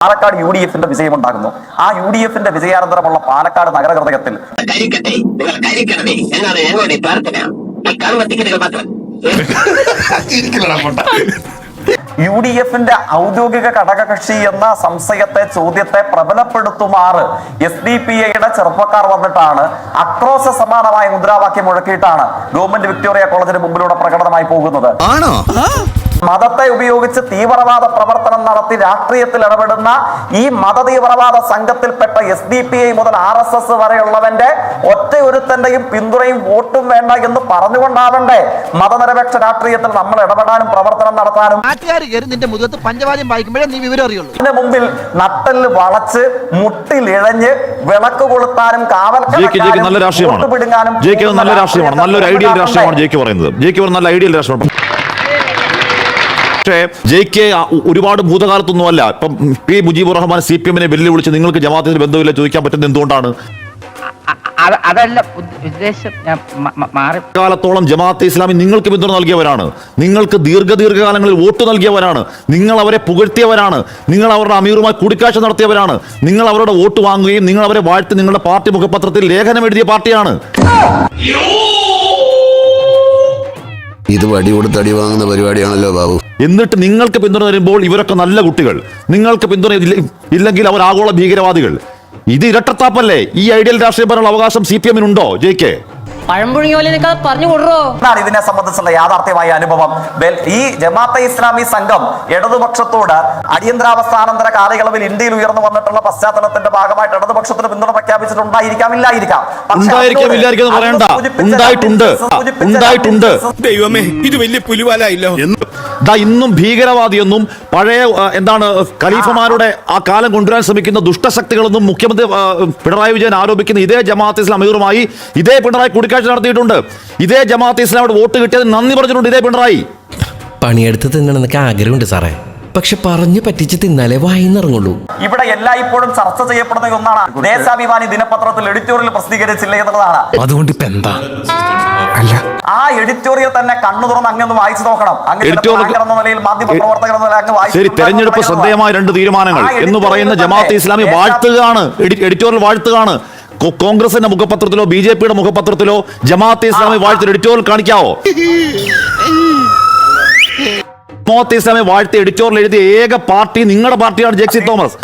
പാലക്കാട് UDF-ന്റെ വിജയമുണ്ടാകുന്നു. ആ UDF-ന്റെ വിജയാനന്തരമുള്ള പാലക്കാട് നഗരഹൃദയത്തിൽ UDF-ന്റെ ഔദ്യോഗിക ഘടകകക്ഷി എന്ന സംശയത്തെ, ചോദ്യത്തെ പ്രബലപ്പെടുത്തുമാറ് SDPIയുടെ ചെറുപ്പക്കാർ വന്നിട്ടാണ് അക്രോശ സമാനമായ മുദ്രാവാക്യം മുഴക്കിയിട്ടാണ് ഗവൺമെന്റ് വിക്ടോറിയ കോളേജിന് മുമ്പിലൂടെ പ്രകടനമായി പോകുന്നത്. മതത്തെ ഉപയോഗിച്ച് തീവ്രവാദ പ്രവർത്തനം നടത്തി രാഷ്ട്രീയത്തിൽ ഇടപെടുന്ന ഈ മതതീവ്രവാദ സംഘത്തിൽപ്പെട്ട SDPI മുതൽ RSS വരെയുള്ളവന്റെ ഒറ്റയൊരുത്തന്റെയും പിന്തുണയും വോട്ടും വേണ്ട എന്ന് പറഞ്ഞുകൊണ്ടാവണ്ടേ മതനിരപേക്ഷ രാഷ്ട്രീയത്തിൽ നമ്മൾ ഇടപെടാനും പ്രവർത്തനം നടത്താനും. ഇതിന്റെ മുമ്പിൽ നട്ടല് വളച്ച് മുട്ടിലിഴഞ്ഞ് വിളക്ക് കൊളുത്താനും കാവൽക്കാരും പിടുങ്ങാനും നല്ല രാഷ്ട്രീയമാണ്, നല്ലൊരു ഐഡിയൽ രാഷ്ട്രീയമാണ് ജെ കെ പറയുന്നത്. ജെ കെ നല്ല ഐഡിയൽ രാഷ്ട്രീയമാണ്. പക്ഷേ ജെ.കെ ഒരുപാട് ഭൂതകാലത്തൊന്നുമല്ല. ഇപ്പം പി മുജീബുർ റഹ്മാൻ CPM-നെ വെല്ലുവിളിച്ച് നിങ്ങൾക്ക് ജമാഅത്തിന് ബന്ധമില്ല ചോദിക്കാൻ പറ്റുന്നത് എന്തുകൊണ്ടാണ്? കാലത്തോളം ജമാഅത്തെ ഇസ്ലാമി നിങ്ങൾക്ക് പിന്തുണ നൽകിയവരാണ്, നിങ്ങൾക്ക് ദീർഘകാലങ്ങളിൽ വോട്ട് നൽകിയവരാണ്, നിങ്ങൾ അവരെ പുകഴ്ത്തിയവരാണ്, നിങ്ങൾ അവരുടെ അമീറുമായി കൂടിക്കാഴ്ച നടത്തിയവരാണ്, നിങ്ങൾ അവരുടെ വോട്ട് വാങ്ങുകയും നിങ്ങൾ അവരെ വാഴ്ത്തി നിങ്ങളുടെ പാർട്ടി മുഖപത്രത്തിൽ ലേഖനം എഴുതിയ പാർട്ടിയാണ്. ഇത് വടി കൊടുത്ത് അടി വാങ്ങുന്ന പരിപാടിയാണല്ലോ ബാബു. എന്നിട്ട് നിങ്ങൾക്ക് പിന്തുണ തരുമ്പോൾ ഇവരൊക്കെ നല്ല കുട്ടികൾ, നിങ്ങൾക്ക് പിന്തുണ ഇല്ലെങ്കിൽ അവർ ആഗോള ഭീകരവാദികൾ. ഇത് ഇരട്ടത്താപ്പല്ലേ? ഈ ഐഡിയൽ രാഷ്ട്രീയം പറയാനുള്ള അവകാശം CPM-നുണ്ടോ ജെ.കെ? ഇതിനെ സംബന്ധിച്ചുള്ള യാഥാർത്ഥ്യമായ അനുഭവം. ഈ ജമാഅത്തെ ഇസ്ലാമി സംഘം ഇടതുപക്ഷത്തോട് അടിയന്തരാവസ്ഥാനന്തര കാലയളവിൽ ഇന്ത്യയിൽ ഉയർന്നു വന്നിട്ടുള്ള പശ്ചാത്തലത്തിന്റെ ഭാഗമായിട്ട് ഇടതുപക്ഷത്തിന് പിന്തുണ പ്രഖ്യാപിച്ചിട്ടുണ്ടായിരിക്കാം, ഇല്ലായിരിക്കാം. ദൈവമേ, ഇത് വലിയ പുലിവാലായില്ലോ. ഇന്നും ഭീകരവാദിയെന്നും പഴയ ഖലീഫമാരുടെ ആ കാലം കൊണ്ടുവരാൻ ശ്രമിക്കുന്ന ദുഷ്ടശക്തികളെന്നും മുഖ്യമന്ത്രി പിണറായി വിജയൻ ആരോപിക്കുന്ന ഇതേ ജമാഅത്തെ ഇസ്ലാം അമീറുമായി ഇതേ പിണറായി കൂടിക്കാഴ്ച നടത്തിയിട്ടുണ്ട്. ഇതേ ജമാഅത്തെ ഇസ്ലാമിയുടെ വോട്ട് കിട്ടിയതിന് നന്ദി പറഞ്ഞിട്ടുണ്ട് ഇതേ പിണറായി. പണിയെടുത്ത് തിന്നണമെന്നൊക്കെ ആഗ്രഹമുണ്ട് സാറേ, പക്ഷെ പറഞ്ഞു പറ്റിച്ച് തിന്നാലേ വായിന്നിറങ്ങുള്ളൂ. ഇവിടെ എല്ലായ്പ്പോഴും ചർച്ച ചെയ്യപ്പെടുന്ന ഒന്നാണ് ദേശാഭിമാനി ദിനപത്രത്തിൽ എഡിറ്റോറിയൽ പ്രസിദ്ധീകരിച്ചില്ല എന്നുള്ളതാണ്. അതുകൊണ്ട് ഇപ്പൊ എന്താ? ആ എഡിറ്റോറിയൽ തന്നെ കണ്ണു തുറന്ന് അങ്ങ് വായിച്ചു നോക്കണം. തെരഞ്ഞെടുപ്പ് ശ്രദ്ധേയമായ 2 തീരുമാനങ്ങൾ എന്ന് പറയുന്ന ജമാഅത്തെ ഇസ്ലാമി വാഴ്ത്തുകയാണ്, എഡിറ്റോറിയൽ വാഴ്ത്തുകയാണ്. കോൺഗ്രസിന്റെ മുഖപത്രത്തിലോ BJP-യുടെ മുഖപത്രത്തിലോ ജമാഅത്തെ ഇസ്ലാമി വാഴ്ത്തി എഡിറ്റോറിയൽ കാണിക്കാവോ? ജമാഅത്തെ ഇസ്ലാമി വാഴ്ത്തി എഡിറ്റോറിയൽ എഴുതിയ ഏക പാർട്ടി നിങ്ങളുടെ പാർട്ടിയാണ്. ജെക്സി തോമസ്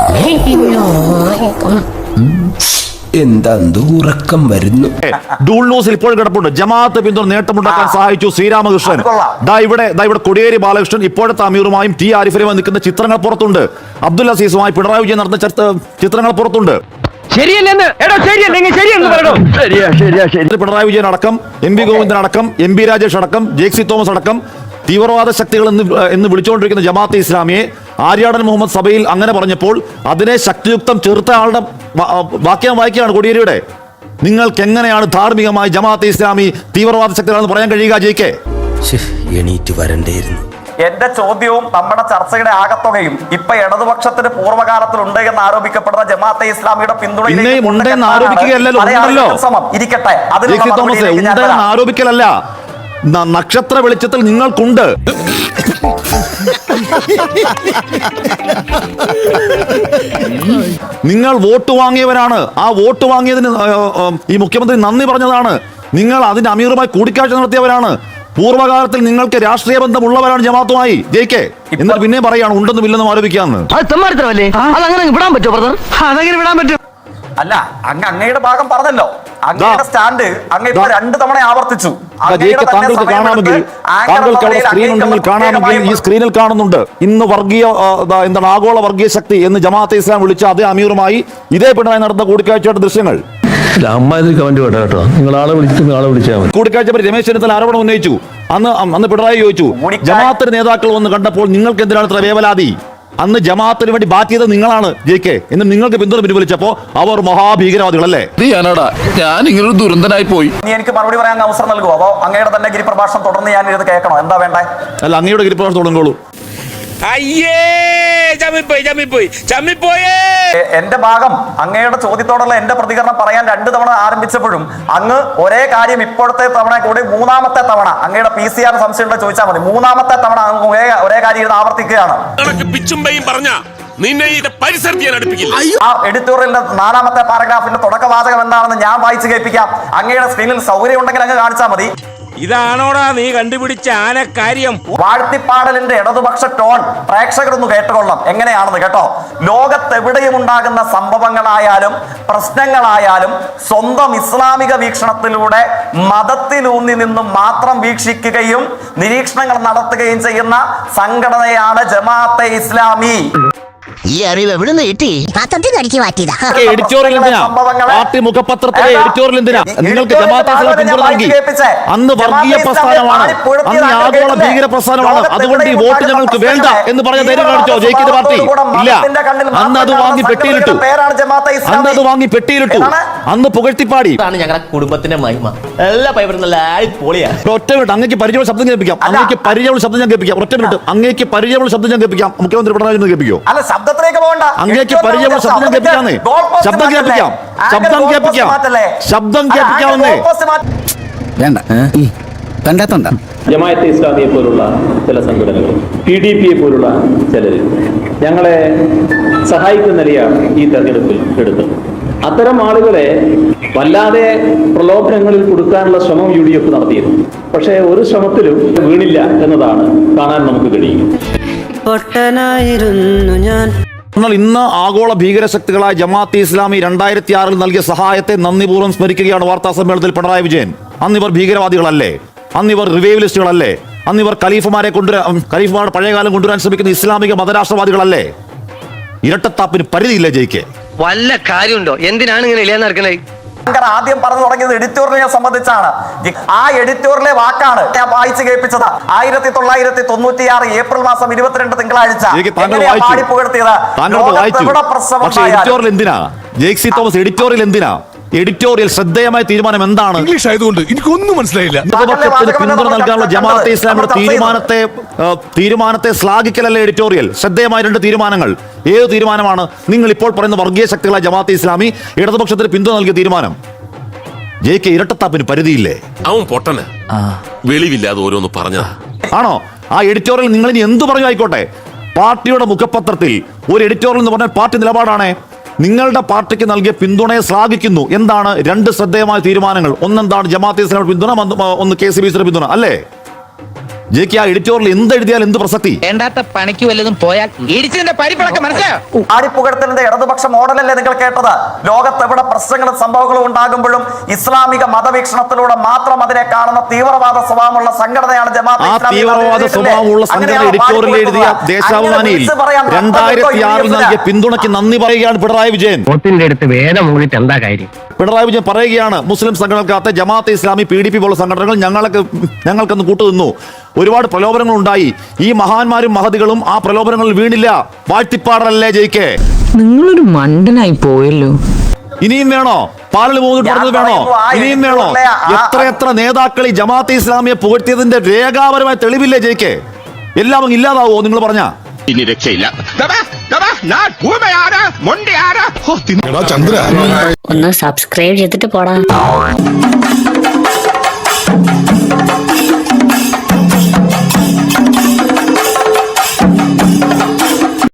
എന്താ ഉറക്കം വരുന്നു. ഡൂൾ ന്യൂസിൽ ഇപ്പോൾ കിടപ്പുണ്ട്. ജമാഅത്ത് പിന്തുണ നേട്ടമുണ്ടാക്കാൻ സഹായിച്ചു ശ്രീരാമകൃഷ്ണൻ. ഇവിടെ കൊടിയേരി ബാലകൃഷ്ണൻ ഇപ്പോഴത്തെ അമീറുമായും T ആരിഫിലുമായി നിൽക്കുന്ന ചിത്രങ്ങൾ പുറത്തുണ്ട്. അബ്ദുൽ അസീസുമായി പിണറായി വിജയൻ നടന്ന ചിത്രങ്ങൾ പുറത്തുണ്ട്. പിണറായി വിജയൻ അടക്കം, MV ഗോവിന്ദൻ അടക്കം, MB രാജേഷ് അടക്കം, ജെക്സി തോമസ് അടക്കം തീവ്രവാദ ശക്തികൾ എന്ന് വിളിച്ചുകൊണ്ടിരിക്കുന്ന ജമാഅത്തെ ഇസ്ലാമിയെ ആര്യാടൻ മുഹമ്മദ് സഭയിൽ അങ്ങനെ പറഞ്ഞപ്പോൾ അതിനെ ശക്തിയുക്തം ചെറുത്ത ആളുടെ വാക്യം വായിക്കുകയാണ് കോടിയേരിയുടെ. നിങ്ങൾക്ക് എങ്ങനെയാണ് ധാർമ്മികമായി ജമാഅത്തെ ഇസ്ലാമി തീവ്രവാദ ശക്തികളാണെന്ന് പറയാൻ കഴിയുക ജെ.കെ? എണീറ്റ് വരണ്ടേയിരുന്നു. എന്റെ ചോദ്യവും നമ്മുടെ ചർച്ചയുടെ ആകത്തുകയും ഇപ്പൊ ഇടതുപക്ഷത്തിന് പൂർവ്വകാലത്തിൽ ഉണ്ട് എന്ന് ആരോപിക്കപ്പെടുന്ന ജമാഅത്തെ ഇസ്ലാമിയുടെ പിന്തുണ ഇരിക്കട്ടെ, ആരോപിക്കലല്ല, നക്ഷത്ര വെളിച്ചത്തിൽ നിങ്ങൾക്കുണ്ട്. നിങ്ങൾ വോട്ട് വാങ്ങിയവരാണ്. ആ വോട്ട് വാങ്ങിയതിന് ഈ മുഖ്യമന്ത്രി നന്ദി പറഞ്ഞതാണ്. നിങ്ങൾ അതിന്റെ അമീറുമായി കൂടിക്കാഴ്ച നടത്തിയവരാണ്. പൂർവ്വകാലത്തിൽ നിങ്ങൾക്ക് രാഷ്ട്രീയ ബന്ധമുള്ളവരാണ് ജമാഅത്തുമായി ജെ.കെ. എന്നിട്ട് പിന്നെ പറയാണ് ഉണ്ടെന്നും ഇല്ലെന്നും ആരോപിക്കാന്ന്. അല്ല, അങ്ങയുടെ ഭാഗം പറഞ്ഞല്ലോ. അങ്ങയുടെ സ്റ്റാൻഡ് അങ്ങ് ഇപ്പൊ 2 തവണ ആവർത്തിച്ചു. താങ്കൾക്ക് കാണാമെങ്കിൽ ഈ സ്ക്രീനിൽ കാണുന്നുണ്ട്. ഇന്ന് ആഗോള വർഗീയ ശക്തി എന്ന് ജമാഅത്തെ ഇസ്ലാം വിളിച്ച അതേ അമീറുമായി ഇതേ പിണറായി നടന്ന കൂടിക്കാഴ്ചയുടെ ദൃശ്യങ്ങൾ. കൂടിക്കാഴ്ച രമേശ് ചെന്നിത്തല ആരോപണം ഉന്നയിച്ചു. അന്ന് പിണറായി ചോദിച്ചു, ജമാഅത്തിന്റെ നേതാക്കൾ വന്ന് കണ്ടപ്പോൾ നിങ്ങൾക്ക് എന്തിനാണ് ഇത്ര വേവലാതി? അന്ന് ജമാഅത്തിന് വേണ്ടി ബാറ്റ് ചെയ്തത് നിങ്ങളാണ് ജെ.കെ. എന്ന് നിങ്ങൾക്ക് പിന്തുണ പിൻവലിച്ചപ്പോ അവർ മഹാഭീകരവാദികളല്ലേ? ഞാൻ ഇങ്ങനൊരു ദുരന്തനായി പോയി. എനിക്ക് മറുപടി പറയാൻ അവസരം നൽകുമോ? അതോ അങ്ങയുടെ തന്നെ ഗിരിപ്രഭാഷണം തുടർന്ന് ഞാൻ ഇത് കേൾക്കണോ? എന്താ വേണ്ടേ? അല്ല, അങ്ങയുടെ ഗിരിപ്രഭാഷണം തുടങ്ങോളൂ. എന്റെ ഭാഗം അങ്ങയുടെ ചോദ്യത്തോടുള്ള എന്റെ പ്രതികരണം പറയാൻ 2 തവണ ആരംഭിച്ചപ്പോഴും അങ്ങ് ഒരേ കാര്യം ഇപ്പോഴത്തെ തവണ കൂടി 3ാമത്തെ തവണ അങ്ങയുടെ PCR സംശയം ചോദിച്ചാൽ മതി. 3ാമത്തെ തവണ ഒരേ കാര്യം ആവർത്തിക്കുകയാണ്. നിന്നെ ഈ പരിസരത്ത് ഞാൻ അടുപ്പിക്കില്ല. ആ എഡിറ്റോറിയലിന്റെ 4ാമത്തെ പാരഗ്രാഫിന്റെ തുടക്കവാചകം എന്താണെന്ന് ഞാൻ വായിച്ചു കേൾപ്പിക്കാം. അങ്ങയുടെ സ്ക്രീനിൽ സൗകര്യം ഉണ്ടെങ്കിൽ അങ്ങ് കാണിച്ചാൽ മതി. ഇതാണോടാ നീ കണ്ടുപിടിച്ച ആനക്കാര്യം? വാഴ്ത്തിപ്പാടലിന്റെ ഇടതുപക്ഷ ടോൺ പ്രേക്ഷകരൊന്ന് കേട്ടുകൊള്ളാം എങ്ങനെയാണെന്ന് കേട്ടോ. ലോകത്തെവിടെയും ഉണ്ടാകുന്ന സംഭവങ്ങളായാലും പ്രശ്നങ്ങളായാലും സ്വന്തം ഇസ്ലാമിക വീക്ഷണത്തിലൂടെ മതത്തിലൂന്നി നിന്നും മാത്രം വീക്ഷിക്കുകയും നിരീക്ഷണങ്ങൾ നടത്തുകയും ചെയ്യുന്ന സംഘടനയാണ് ജമാഅത്തെ ഇസ്ലാമി. ഈ അറിവ് എവിടെ നിന്ന് കിട്ടി? എഡിറ്റോറിയൽ എന്തിനാ? പാർട്ടി മുഖപത്രത്തിലെ എഡിറ്റോറിയൽ എന്തിനാ? നിങ്ങൾക്ക് ജമാഅത്തെ ഇസ്ലാമി പിന്തുണ നൽകി. അന്ന് വർഗീയ പ്രസ്ഥാനമാണ്, അന്ന് ആഗോള ഭീകര പ്രസ്ഥാനമാണ്, അതുകൊണ്ട് ഈ വോട്ട് ഞങ്ങൾക്ക് വേണ്ട എന്ന് പറഞ്ഞ ധൈര്യം കാണിച്ചോ ജയിക്കുന്ന പാർട്ടി? ഇല്ല. അന്ന് അത് വാങ്ങി പെട്ടിയിലിട്ടു, അന്ന് അത് വാങ്ങി പെട്ടിയിലിട്ടു, അന്ന് പുകഴ്ത്തിപ്പാടി. ഞങ്ങളുടെ കുടുംബത്തിന്റെ മഹിമ എല്ലാ പൈപ്പറും നല്ല പൊളിയാ. ഒറ്റ മിനിറ്റ്, അങ്ങേക്ക് പരിചയമുള്ള ശബ്ദം കേൾപ്പിക്കാം. അങ്ങേക്ക് പരിചയമുള്ള ശബ്ദം ഞാൻ കേൾപ്പിക്കാം. ഒറ്റ മിനിറ്റ്, അങ്ങേക്ക് പരിചയമുള്ള ശബ്ദം ഞാൻ കേൾപ്പിക്കാം. മുഖ്യമന്ത്രി പിണറായി വിജയൻ കേൾപ്പിക്കോ? ശബ്ദത്തിലേക്ക് പോകണ്ട. അങ്ങേക്ക് പരിചയമുള്ള ശബ്ദം ഞാൻ കേൾപ്പിക്കാന്നേ. ശബ്ദം കേൾപ്പിക്കാം, ശബ്ദം കേൾപ്പിക്കാം, ശബ്ദം കേൾപ്പിക്കാവുന്നേ. വേണ്ട, കണ്ടാത്തോണ്ട. ജമാഅത്തെ ഇസ്ലാമിയെ പോലുള്ള ചില സംഘടനകൾ, PDP പോലുള്ള ചിലർ ഞങ്ങളെ സഹായിക്കുന്ന നിലയാണ് ഈ തെരഞ്ഞെടുപ്പിൽ എടുത്തത്. അത്തരം ആളുകളെ വല്ലാതെ പ്രലോഭനങ്ങളിൽ കൊടുക്കാനുള്ള ശ്രമം UDF നടത്തിയിരുന്നു. പക്ഷേ ഒരു ശ്രമത്തിലും വീണില്ല എന്നതാണ് കാണാൻ നമുക്ക് കഴിയും. എന്നാൽ ഇന്ന് ആഗോള ഭീകരശക്തികളായ ജമാഅത്തെ ഇസ്ലാമി 2006 നൽകിയ സഹായത്തെ നന്ദിപൂർവ്വം സ്മരിക്കുകയാണ് വാർത്താ സമ്മേളനത്തിൽ പിണറായി വിജയൻ. അന്നിവർ ഭീകരവാദികളല്ലേ? അന്നിവർ റിവൈവലിസ്റ്റുകളല്ലേ? അന്നിവർ ഖലീഫുമാരുടെ പഴയകാലം കൊണ്ടുവരാൻ ശ്രമിക്കുന്ന ഇസ്ലാമിക മതരാഷ്ട്രവാദികളല്ലേ? ഇരട്ടത്താപ്പിന് പരിധിയില്ല ജയിക്കെ. വല്ല കാര്യമുണ്ടോ? എന്തിനാണ് ഇങ്ങനെ ഇല്ലാന്ന് നടക്കണേ? ആദ്യം പറഞ്ഞു തുടങ്ങിയത് എഡിറ്റോറിയലിനെ സംബന്ധിച്ചാണ്. ആ എഡിറ്റോറിയലിലെ വാക്കാണ് ഞാൻ വായിച്ചു കേൾപ്പിച്ചത്. 1996 ഏപ്രിൽ മാസം 22 തിങ്കളാഴ്ച എഡിറ്റോറിയൽ എന്തിനാ? ജെയ്സി തോമസ് എഡിറ്റോറിയൽ എന്തിനാ? എഡിറ്റോറിയൽ ശ്രദ്ധേയമായ തീരുമാനം എന്താണ്? ഇംഗ്ലീഷ് ആയതുകൊണ്ട് എനിക്കൊന്നും മനസ്സിലായില്ല. ഇടതുപക്ഷത്തിന് പിന്തുണ നൽകാനുള്ള ജമാഅത്തെ ഇസ്ലാമിയുടെ തീരുമാനത്തെ ശ്ലാഘിക്കലല്ലേ എഡിറ്റോറിയൽ? ശ്രദ്ധേയമായ 2 തീരുമാനങ്ങൾ. ഏത് തീരുമാനമാണ്? നിങ്ങൾ ഇപ്പോൾ പറയുന്ന വർഗീയ ശക്തികളായ ജമാഅത്തെ ഇസ്ലാമി ഇടതുപക്ഷത്തിന് പിന്തുണ നൽകിയ തീരുമാനം. ജയിക്ക് ഇരട്ടത്താപ്പിന് പരിധിയില്ലേ? അവൻ പൊട്ടന് വെളിവില്ലാതെ ഓരോന്ന് പറഞ്ഞതാ. ആണോ? ആ എഡിറ്റോറിയൽ നിങ്ങൾ ഇനി എന്ത് പറഞ്ഞു ആയിക്കോട്ടെ, പാർട്ടിയുടെ മുഖപത്രത്തിൽ ഒരു എഡിറ്റോറിയൽ എന്ന് പറഞ്ഞാൽ പാർട്ടി നിലപാടാണ്. നിങ്ങളുടെ പാർട്ടിക്ക് നൽകിയ പിന്തുണയെ ശ്ലാഘിക്കുന്നു. എന്താണ് 2 ശ്രദ്ധേയമായ തീരുമാനങ്ങൾ? ഒന്നെന്താണ്? ജമാഅത്തെ ഇസ്ലാമിയുടെ പിന്തുണ, ഒന്ന് KCBCയുടെ പിന്തുണ അല്ലേ? ജെക്ക് ആ എഡിറ്റോറിയൽ എന്തെഴുതിയാൽ എന്ത് പ്രസക്തി? വേണ്ടാത്ത പണിക്ക് വല്ലതും പോയാൽ ഇടിച്ചതിന്റെ പരിപ്പളക്കം മനസ്സിലായോ? ആടിപ്പുകഴ്ത്തലിന്റെ ഇടതുപക്ഷ മോഡലല്ലേ നിങ്ങൾ കേട്ടത്? ലോകത്തെവിടെ പ്രശ്നങ്ങളും സംഭവങ്ങളും ഉണ്ടാകുമ്പോഴും ഇസ്ലാമിക മതവീക്ഷണത്തിലൂടെ മാത്രം അതിനെ കാണുന്ന തീവ്രവാദ സ്വഭാവമുള്ള സംഘടനയാണ് ജമാഅത്തെ ഇസ്ലാമി. തീവ്രവാദ സ്വഭാവമുള്ള സംഘടന എഡിറ്റോറിയൽ എഴുതിയ ദേശാഭിമാനിയിൽ 2006 നൽകിയ പിന്തുണയ്ക്ക് നന്ദി പറയുകയാണ് പിണറായി വിജയൻ. എന്താ കാര്യം? പിണറായി വിജയൻ പറയുകയാണ്, മുസ്ലിം സംഘടനകത്തെ ജമാഅത്തെ ഇസ്ലാമി, PDP പോലുള്ള സംഘടനകൾ ഞങ്ങൾക്കൊന്ന് കൂട്ടുനിന്നു. ഒരുപാട് പ്രലോഭനങ്ങൾ ഉണ്ടായി. ഈ മഹാന്മാരും മഹതികളും ആ പ്രലോഭനങ്ങളിൽ വീണില്ല. വാഴ്ത്തിപ്പാടലല്ലേ ജയിക്കേ? നിങ്ങളൊരു മണ്ടനായി പോയല്ലോ. ഇനിയും വേണോ? പാലിൽ പോകുന്നത് പറഞ്ഞത് വേണോ? ഇനിയും വേണോ? എത്ര നേതാക്കൾ ഈ ജമാഅത്തെ ഇസ്ലാമിയെ പുകഴ്ത്തിയതിന്റെ രേഖാപരമായ തെളിവില്ലേ ജയിക്കേ? എല്ലാം അങ്ങ് ഇല്ലാതാവോ നിങ്ങൾ പറഞ്ഞ? ഇനി രക്ഷയില്ല. ഒന്ന് സബ്സ്ക്രൈബ് ചെയ്തിട്ട് പോടാ.